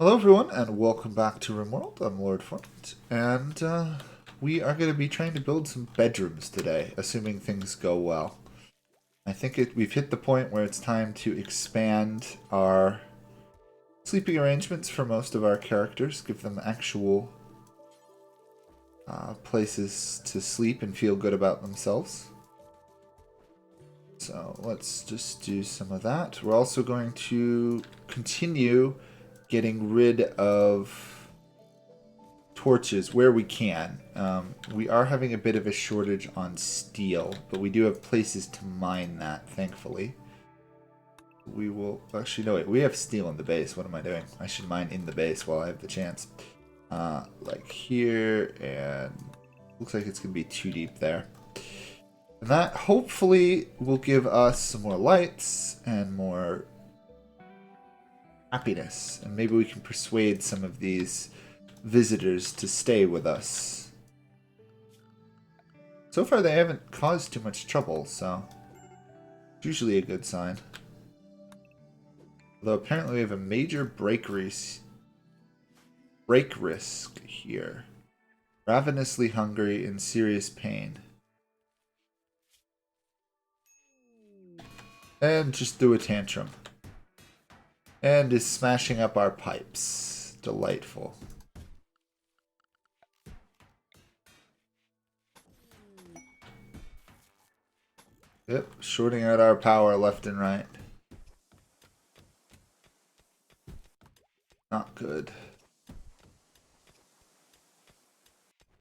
Hello, everyone, and welcome back to Rimworld. I'm Lord Fort, and we are going to be trying to build some bedrooms today, assuming things go well. I think we've hit the point where it's time to expand our sleeping arrangements for most of our characters, give them actual places to sleep and feel good about themselves. So let's just do some of that. We're also going to continue getting rid of torches where we can. We are having a bit of a shortage on steel, but we do have places to mine that, thankfully. We will... Actually, no, wait. We have steel in the base. What am I doing? I should mine in the base while I have the chance. Like here, and... Looks like it's going to be too deep there. And that hopefully will give us some more lights and more happiness. And maybe we can persuade some of these visitors to stay with us. So far they haven't caused too much trouble, so it's usually a good sign. Although apparently we have a major break risk here. Ravenously hungry, in serious pain. And just threw a tantrum. And is smashing up our pipes. Delightful. Yep, shorting out our power left and right. Not good.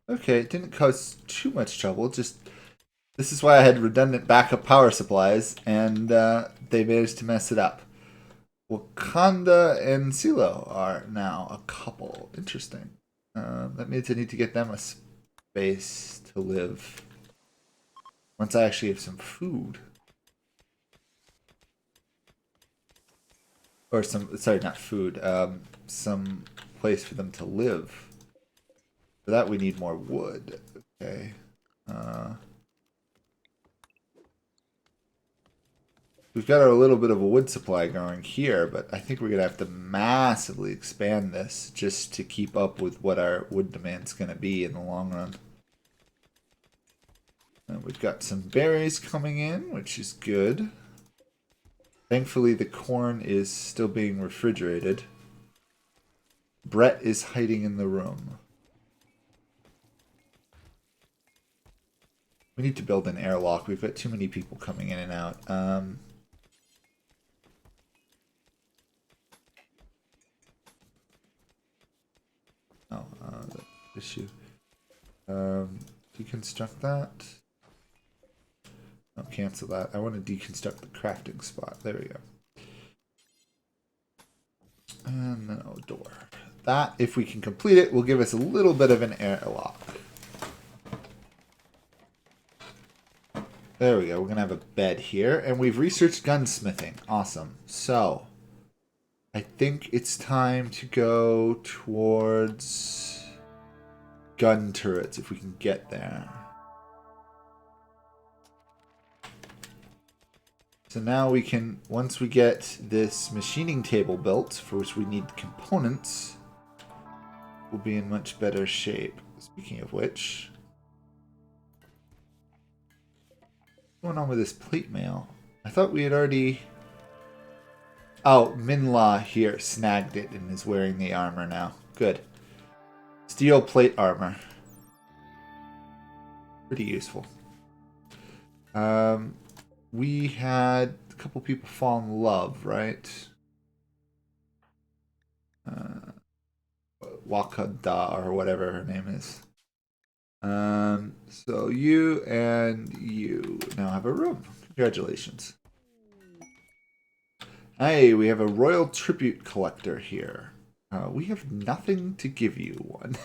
Okay, it didn't cause too much trouble, just... This is why I had redundant backup power supplies, and they managed to mess it up. Wakanda and Silo are now a couple. Interesting. That means I need to get them a space to live. Once I actually have some food. Or some, sorry, not food. Some place for them to live. For that we need more wood. Okay. We've got a little bit of a wood supply going here, but I think we're going to have to massively expand this just to keep up with what our wood demand's going to be in the long run. And we've got some berries coming in, which is good. Thankfully, the corn is still being refrigerated. Brett is hiding in the room. We need to build an airlock. We've got too many people coming in and out. The issue. Deconstruct that. I'll cancel that. I want to deconstruct the crafting spot. There we go. And then a door. That, if we can complete it, will give us a little bit of an airlock. There we go. We're going to have a bed here. And we've researched gunsmithing. Awesome. So, I think it's time to go towards gun turrets, if we can get there. So now we can, once we get this machining table built, for which we need components, we'll be in much better shape. Speaking of which, what's going on with this plate mail? I thought we had already... Oh, Minla here snagged it and is wearing the armor now. Good. Steel plate armor. Pretty useful. We had a couple people fall in love, right? Wakada, or whatever her name is. So you and you now have a room. Congratulations. Hey, we have a royal tribute collector here. We have nothing to give you one.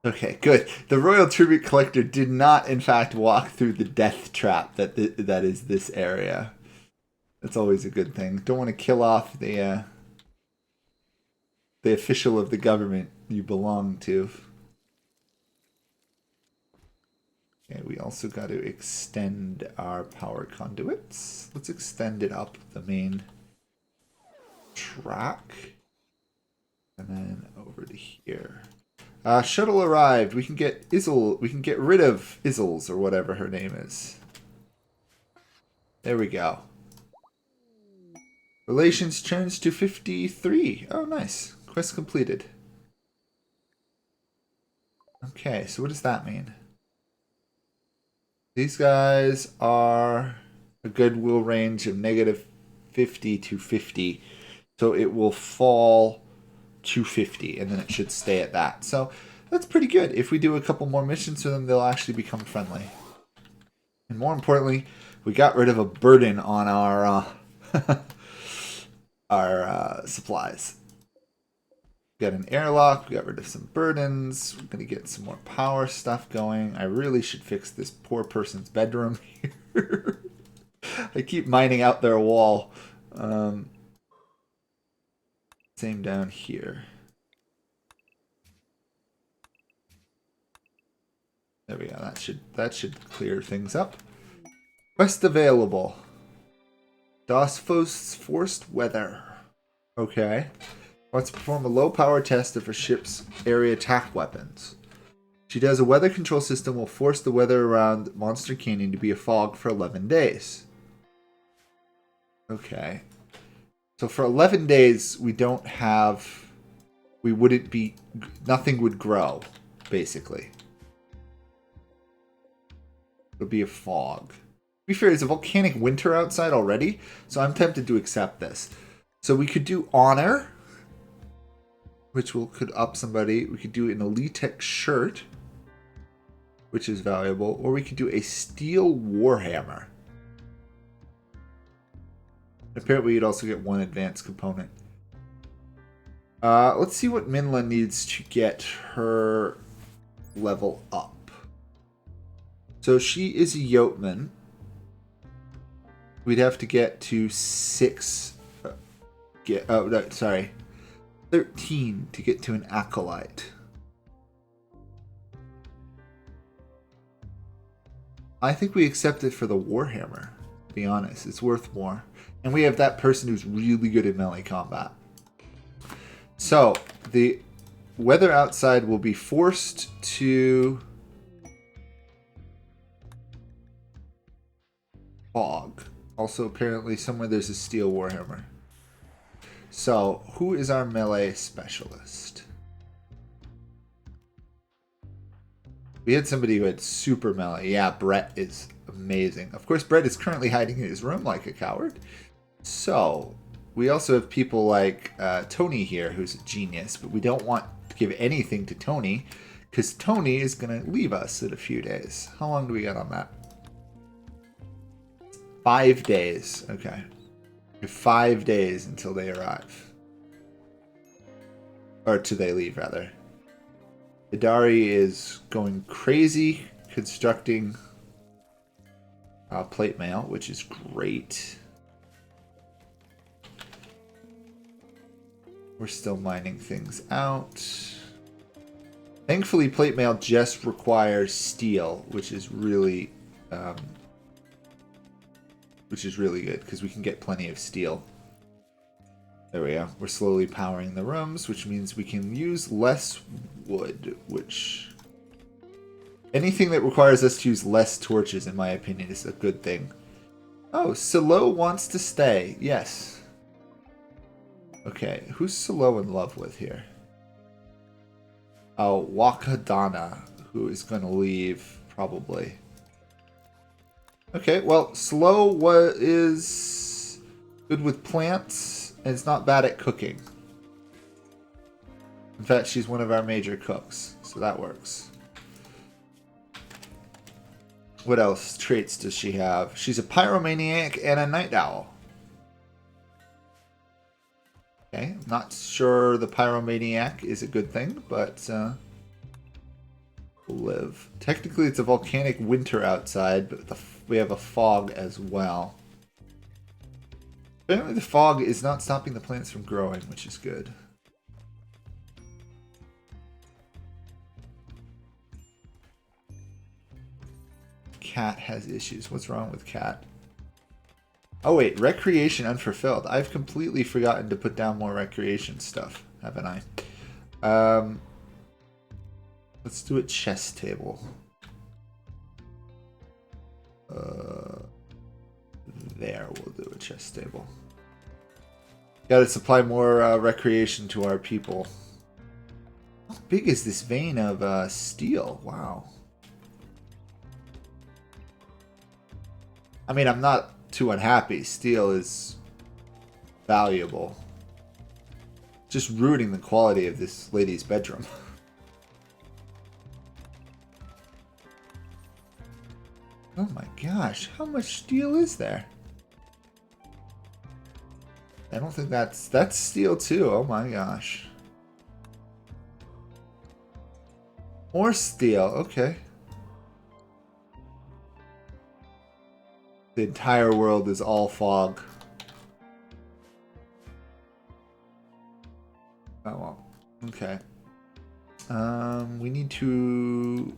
Okay, good. The royal tribute collector did not, in fact, walk through the death trap that is this area. That's always a good thing. Don't want to kill off the official of the government you belong to. Okay, we also got to extend our power conduits. Let's extend it up the main track. And then over to here. Shuttle arrived. We can get we can get rid of Izzles or whatever her name is. There we go. Relations turns to 53. Oh, nice. Quest completed. Okay, so what does that mean? These guys are a goodwill range of -50 to 50. So it will fall to 50, and then it should stay at that. So that's pretty good. If we do a couple more missions for them, they'll actually become friendly. And more importantly, we got rid of a burden on our our supplies. We got an airlock. We got rid of some burdens. We're going to get some more power stuff going. I really should fix this poor person's bedroom here. I keep mining out their wall. Same down here. There we go. That should clear things up. Quest available. Dosphos forced weather. Okay. Wants to perform a low power test of her ship's area attack weapons. She does a weather control system will force the weather around Monster Canyon to be a fog for 11 days. Okay. So for 11 days, we wouldn't be, nothing would grow, basically. It would be a fog. To be fair, it's a volcanic winter outside already, so I'm tempted to accept this. So we could do honor, which could up somebody. We could do an Elitech shirt, which is valuable, or we could do a steel warhammer. Apparently, you'd also get one advanced component. Let's see what Minla needs to get her level up. So she is a Yeoman. We'd have to get to 13 to get to an Acolyte. I think we accept it for the Warhammer, to be honest. It's worth more. And we have that person who's really good at melee combat. So, the weather outside will be forced to fog. Also, apparently, somewhere there's a steel warhammer. So, who is our melee specialist? We had somebody who had super melee. Yeah, Brett is amazing. Of course, Brett is currently hiding in his room like a coward. So, we also have people like Tony here, who's a genius, but we don't want to give anything to Tony, because Tony is going to leave us in a few days. How long do we got on that? 5 days. Okay. We have 5 days until they arrive. Or till they leave, rather. Hidari is going crazy, constructing plate mail, which is great. We're still mining things out. Thankfully, plate mail just requires steel, which is really good because we can get plenty of steel. There we go. We're slowly powering the rooms, which means we can use less wood, which anything that requires us to use less torches, in my opinion, is a good thing. Oh, Silo wants to stay. Yes. Okay, who's Silo in love with here? Oh, Wakadana, who is going to leave, probably. Okay, well, Silo is good with plants, and is not bad at cooking. In fact, she's one of our major cooks, so that works. What else traits does she have? She's a pyromaniac and a night owl. Okay, I'm not sure the pyromaniac is a good thing, but we'll live. Technically, it's a volcanic winter outside, but we have a fog as well. Apparently, the fog is not stopping the plants from growing, which is good. Cat has issues. What's wrong with Cat? Oh wait, recreation unfulfilled. I've completely forgotten to put down more recreation stuff, haven't I? Let's do a chess table. There, we'll do a chess table. Gotta supply more recreation to our people. How big is this vein of steel? Wow. I mean, I'm not too unhappy. Steel is valuable. Just ruining the quality of this lady's bedroom. Oh my gosh, how much steel is there? I don't think that's steel too. Oh my gosh. More steel, okay. The entire world is all fog. Oh well. Okay. We need to...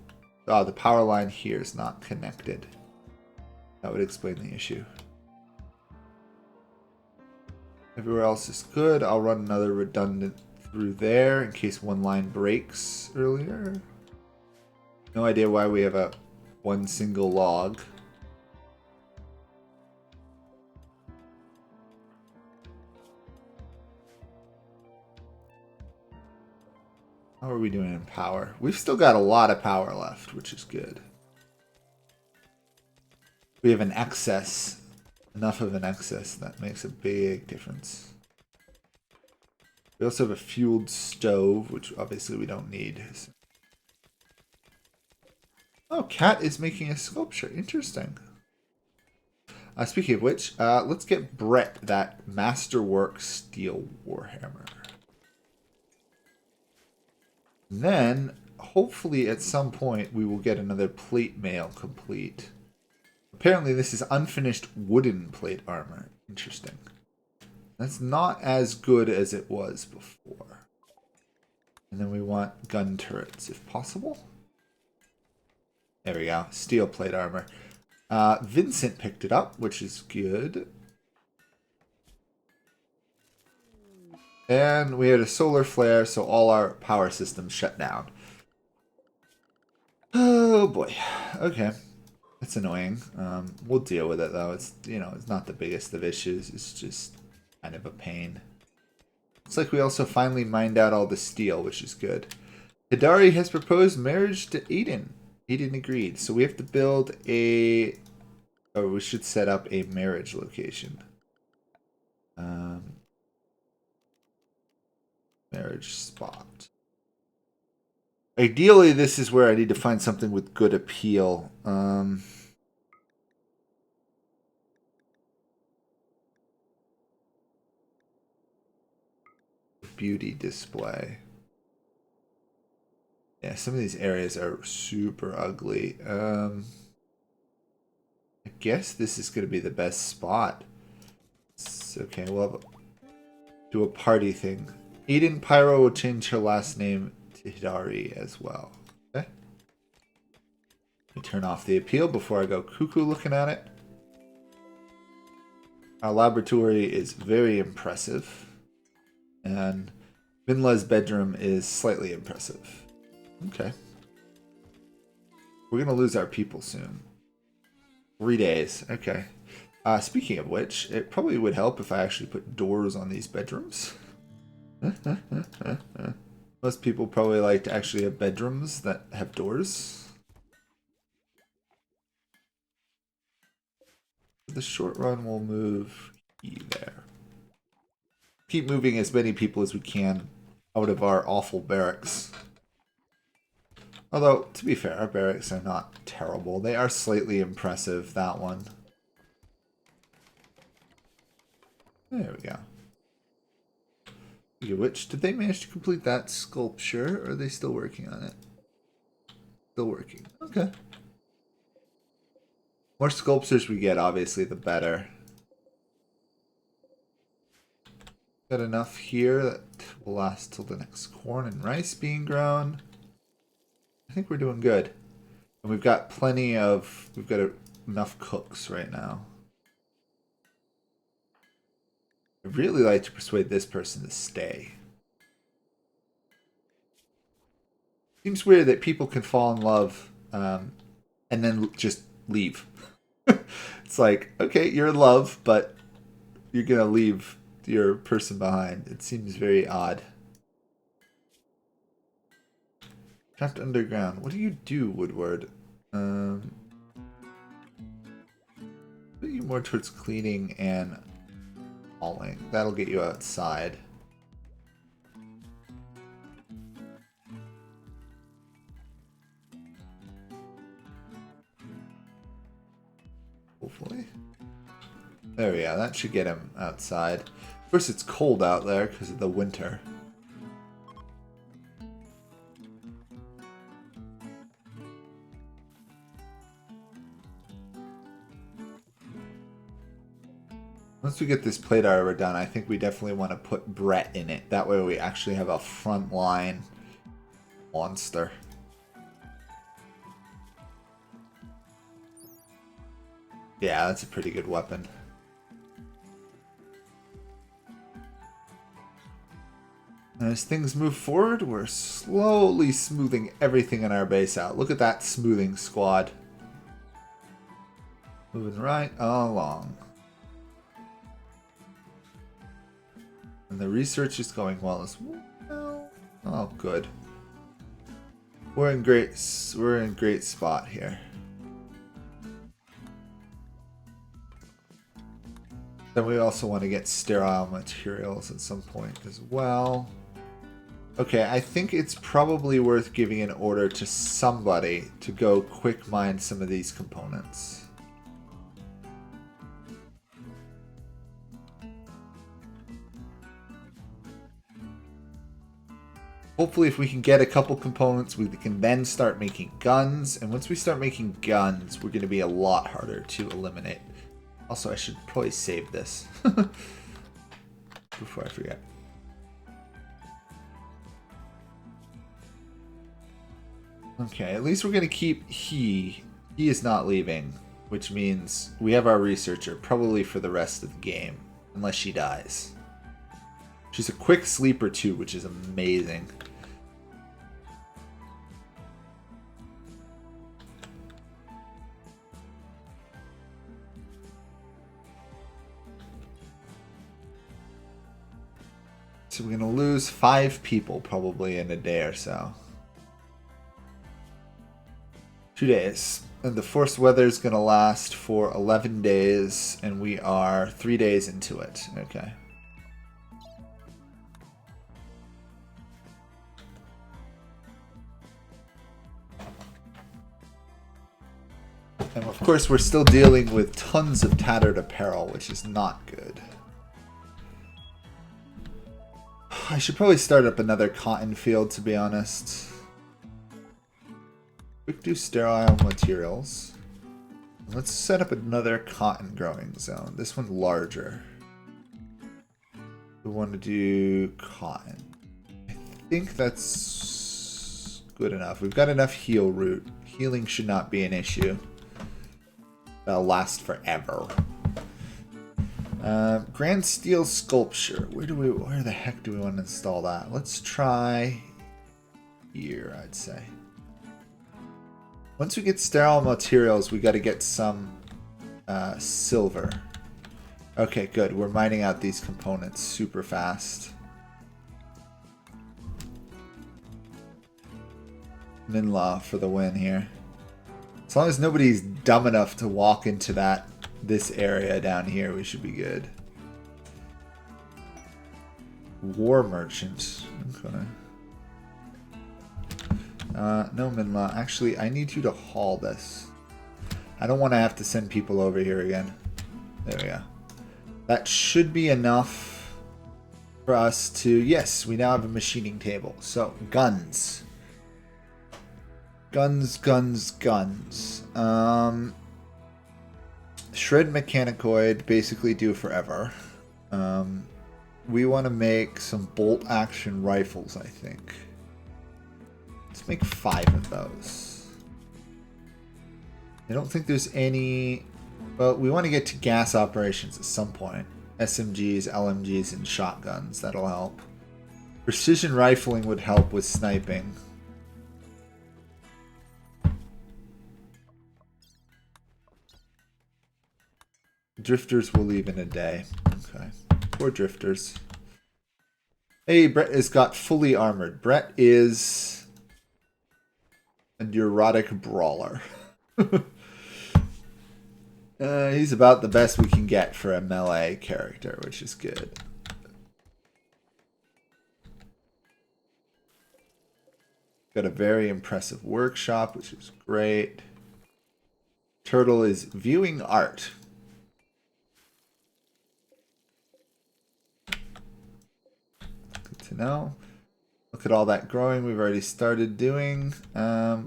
Oh, the power line here is not connected. That would explain the issue. Everywhere else is good. I'll run another redundant through there in case one line breaks earlier. No idea why we have one single log. How are we doing in power? We've still got a lot of power left, which is good. We have an excess. Enough of an excess that makes a big difference. We also have a fueled stove, which obviously we don't need. Oh, Cat is making a sculpture. Interesting. Speaking of which, let's get Brett that Masterwork Steel Warhammer. Then, hopefully at some point, we will get another plate mail complete. Apparently this is unfinished wooden plate armor. Interesting. That's not as good as it was before. And then we want gun turrets, if possible. There we go. Steel plate armor. Vincent picked it up, which is good. And we had a solar flare, so all our power systems shut down. Oh boy. Okay. It's annoying. We'll deal with it though. It's, you know, it's not the biggest of issues. It's just kind of a pain. Looks like we also finally mined out all the steel, which is good. Hidari has proposed marriage to Aiden. Aiden agreed. So we have to build a... Or we should set up a marriage location. Marriage spot. Ideally, this is where I need to find something with good appeal. Beauty display. Yeah, some of these areas are super ugly. I guess this is going to be the best spot. It's okay, we'll do a party thing. Eden Pyro will change her last name to Hidari as well. Okay. Let me turn off the appeal before I go cuckoo looking at it. Our laboratory is very impressive. And Minla's bedroom is slightly impressive. Okay. We're going to lose our people soon. 3 days. Okay. Speaking of which, it probably would help if I actually put doors on these bedrooms. Most people probably like to actually have bedrooms that have doors. For the short run, we'll move there. Keep moving as many people as we can out of our awful barracks. Although, to be fair, our barracks are not terrible. They are slightly impressive, that one. There we go. Speaking of which, did they manage to complete that sculpture, or are they still working on it? Still working. Okay. More sculptures we get, obviously, the better. Got enough here that will last till the next corn and rice being grown. I think we're doing good. And we've got plenty of... We've got enough cooks right now. I'd really like to persuade this person to stay. Seems weird that people can fall in love and then just leave. It's like, okay, you're in love, but you're going to leave your person behind. It seems very odd. Trapped underground. What do you do, Woodward? Put you more towards cleaning and hauling. That'll get you outside. Hopefully. There we go. That should get him outside. Of course, it's cold out there because of the winter. Once we get this plate armor done, I think we definitely want to put Brett in it. That way we actually have a frontline monster. Yeah, that's a pretty good weapon. And as things move forward, we're slowly smoothing everything in our base out. Look at that smoothing squad. Moving right along. And the research is going well as well. Oh, good. We're in great spot here. Then we also want to get sterile materials at some point as well. Okay, I think it's probably worth giving an order to somebody to go quick mine some of these components. Hopefully if we can get a couple components, we can then start making guns. And once we start making guns, we're going to be a lot harder to eliminate. Also, I should probably save this before I forget. Okay, at least we're going to keep he. He is not leaving, which means we have our researcher probably for the rest of the game, unless she dies. She's a quick sleeper too, which is amazing. So we're going to lose 5 people probably in a day or so. 2 days. And the forced weather is going to last for 11 days, and we are 3 days into it. Okay. And of course, we're still dealing with tons of tattered apparel, which is not good. I should probably start up another cotton field, to be honest. Quick do sterile materials. Let's set up another cotton growing zone. This one larger. We want to do cotton. I think that's good enough. We've got enough heal root. Healing should not be an issue. That'll last forever. Grand steel sculpture. Where the heck do we want to install that? Let's try here, I'd say. Once we get sterile materials, we got to get some silver. Okay, good. We're mining out these components super fast. Minlaw for the win here. As long as nobody's dumb enough to walk into this area down here, we should be good. War merchant. Okay. No, Minla. Actually, I need you to haul this. I don't want to have to send people over here again. There we go. That should be enough for us to... Yes, we now have a machining table. So, guns. Guns. Shred mechanicoid, basically do forever. We want to make some bolt action rifles, I think. Let's make 5 of those. I don't think there's any... Well, we want to get to gas operations at some point. SMGs, LMGs, and shotguns. That'll help. Precision rifling would help with sniping. Drifters will leave in a day. Okay. Poor drifters. Hey, Brett has got fully armored. Brett is a neurotic brawler. He's about the best we can get for a melee character, which is good. Got a very impressive workshop, which is great. Turtle is viewing art. Good to know. Look at all that growing we've already started doing.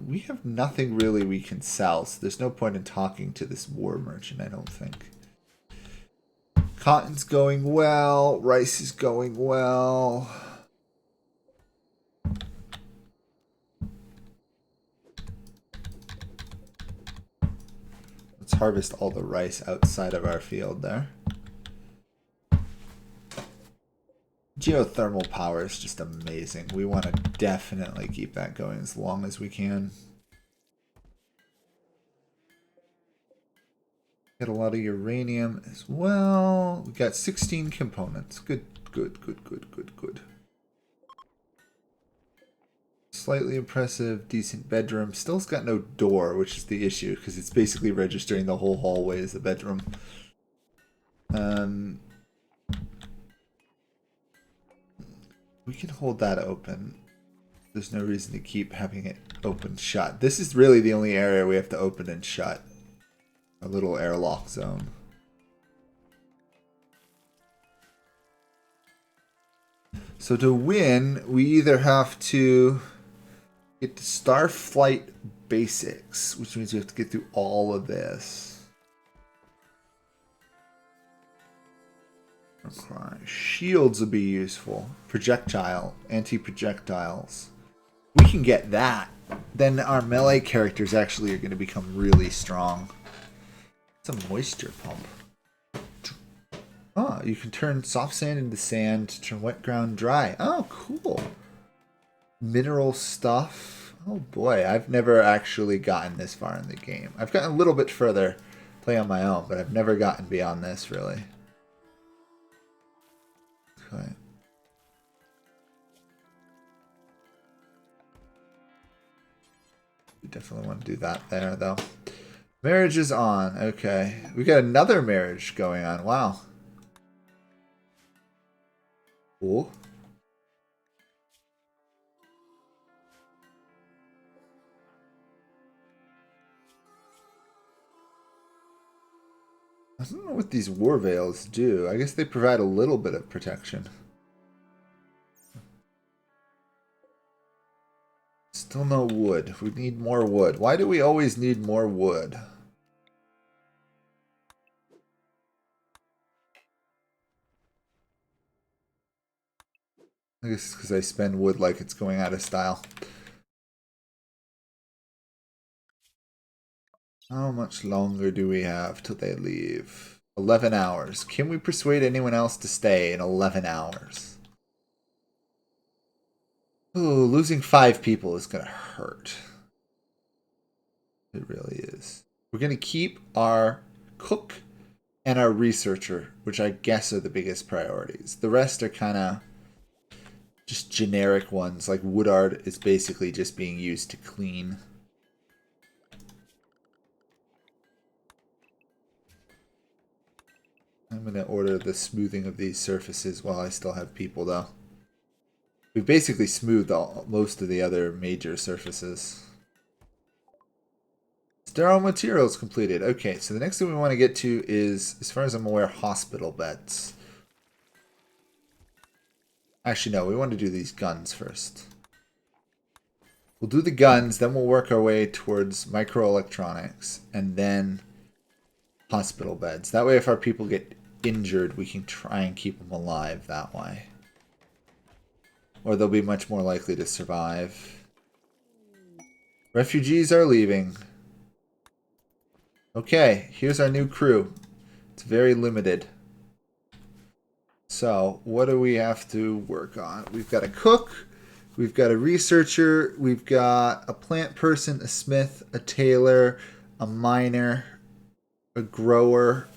We have nothing really we can sell, so there's no point in talking to this war merchant, I don't think. Cotton's going well. Rice is going well. Let's harvest all the rice outside of our field there. Geothermal power is just amazing. We want to definitely keep that going as long as we can. Get a lot of uranium as well. We got 16 components. Good, good, good, good, good, good. Slightly impressive, decent bedroom. Still's got no door, which is the issue, because it's basically registering the whole hallway as a bedroom. We can hold that open. There's no reason to keep having it open shut. This is really the only area we have to open and shut. A little airlock zone. So to win, we either have to get to Starflight Basics, which means we have to get through all of this. Okay. Shields would be useful. Projectile, anti-projectiles. We can get that. Then our melee characters actually are going to become really strong. It's a moisture pump. Oh, you can turn soft sand into sand to turn wet ground dry. Oh, cool. Mineral stuff. Oh boy, I've never actually gotten this far in the game. I've gotten a little bit further play on my own, but I've never gotten beyond this really. Okay. We definitely want to do that there though. Marriage is on. Okay. We got another marriage going on. Wow. Cool. I don't know what these war veils do. I guess they provide a little bit of protection. Still no wood. We need more wood. Why do we always need more wood? I guess it's because I spend wood like it's going out of style. How much longer do we have till they leave? 11 hours. Can we persuade anyone else to stay in 11 hours? Ooh, losing 5 people is going to hurt. It really is. We're going to keep our cook and our researcher, which I guess are the biggest priorities. The rest are kind of just generic ones, like wood art is basically just being used to clean. I'm going to order the smoothing of these surfaces while I still have people, though. We've basically smoothed most of the other major surfaces. Sterile materials completed. Okay, so the next thing we want to get to is, as far as I'm aware, hospital beds. Actually, no, we want to do these guns first. We'll do the guns, then we'll work our way towards microelectronics, and then hospital beds. That way, if our people get injured, we can try and keep them alive that way. Or they'll be much more likely to survive. Refugees are leaving. Okay, here's our new crew. It's very limited. So, what do we have to work on? We've got a cook, we've got a researcher, we've got a plant person, a smith, a tailor, a miner, a grower,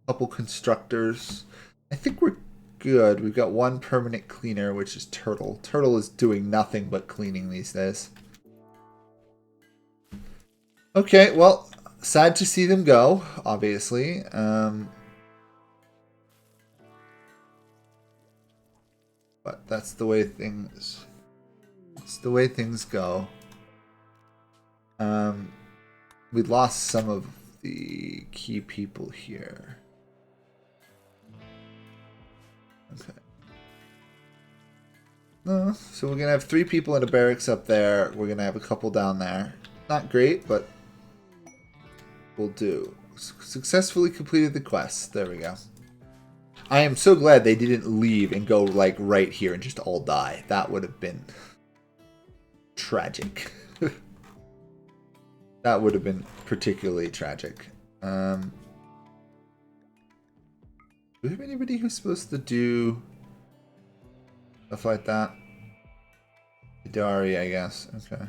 a couple constructors. I think we're good. We've got one permanent cleaner, which is Turtle. Turtle is doing nothing but cleaning these days. Okay, well, sad to see them go, obviously. But that's the way things. It's the way things go. We lost some of the key people here. Okay. So we're gonna have 3 people in a barracks up there. We're gonna have a couple down there. Not great, but we'll do. Successfully completed the quest. There we go. I am so glad they didn't leave and go like right here and just all die. That would have been tragic. That would have been particularly tragic. Do we have anybody who's supposed to do stuff like that? Hidari, I guess. Okay.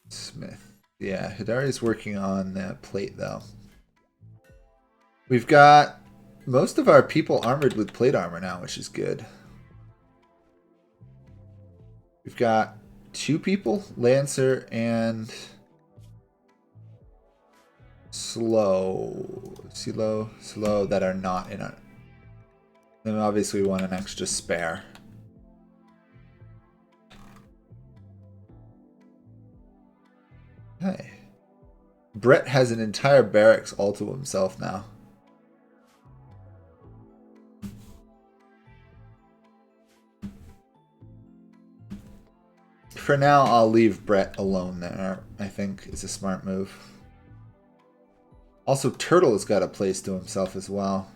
Smith. Yeah, Hidari's working on that plate, though. We've got most of our people armored with plate armor now, which is good. We've got 2 people, Lancer and Slow, that are not in it. Then obviously we want an extra spare. Hey. Brett has an entire barracks all to himself now. For now, I'll leave Brett alone there. I think is a smart move. Also, Turtle has got a place to himself as well.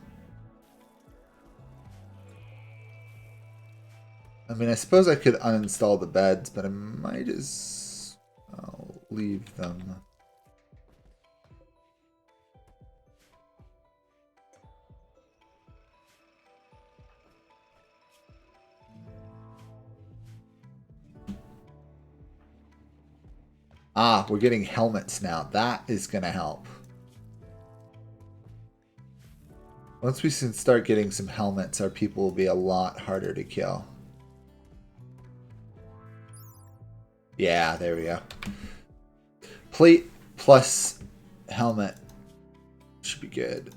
I mean, I suppose I could uninstall the beds, but I might as well leave them. Ah, we're getting helmets now. That is going to help. Once we start getting some helmets, our people will be a lot harder to kill. Yeah, there we go. Plate plus helmet should be good.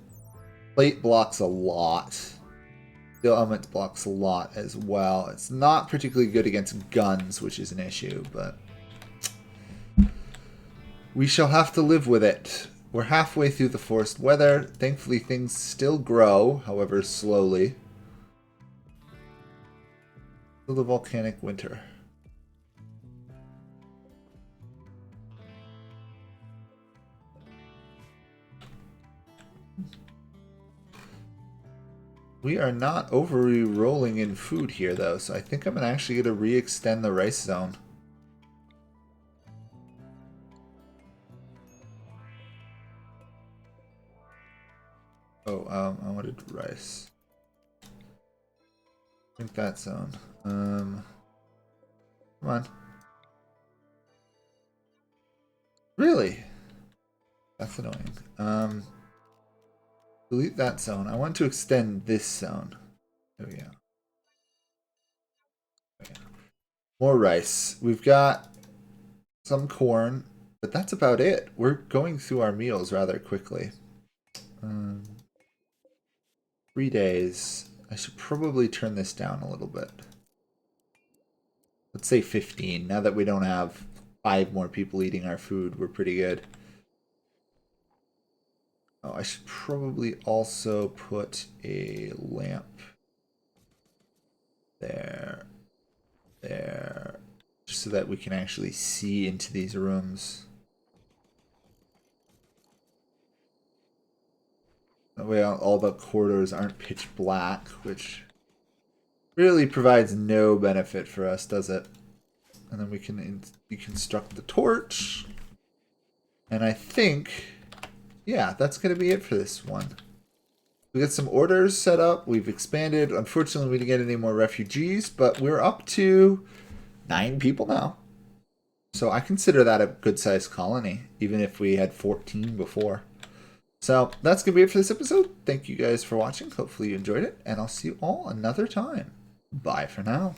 Plate blocks a lot. Steel helmet blocks a lot as well. It's not particularly good against guns, which is an issue, but we shall have to live with it. We're halfway through the forced weather. Thankfully, things still grow, however slowly. Still the volcanic winter. We are not overly rolling in food here, though, so I think I'm actually going to re-extend the rice zone. Oh, I wanted rice. I think that zone. Come on. Really? That's annoying. Delete that zone. I want to extend this zone. There we go. Okay. More rice. We've got some corn, but that's about it. We're going through our meals rather quickly. 3 days. I should probably turn this down a little bit. Let's say 15. Now that we don't have 5 more people eating our food, we're pretty good. Oh, I should probably also put a lamp there, just so that we can actually see into these rooms. That way all the corridors aren't pitch black, which really provides no benefit for us, does it? And then we can deconstruct the torch. And I think, yeah, that's going to be it for this one. We got some orders set up. We've expanded. Unfortunately, we didn't get any more refugees, but we're up to 9 people now. So I consider that a good-sized colony, even if we had 14 before. So that's going to be it for this episode. Thank you guys for watching. Hopefully you enjoyed it, and I'll see you all another time. Bye for now.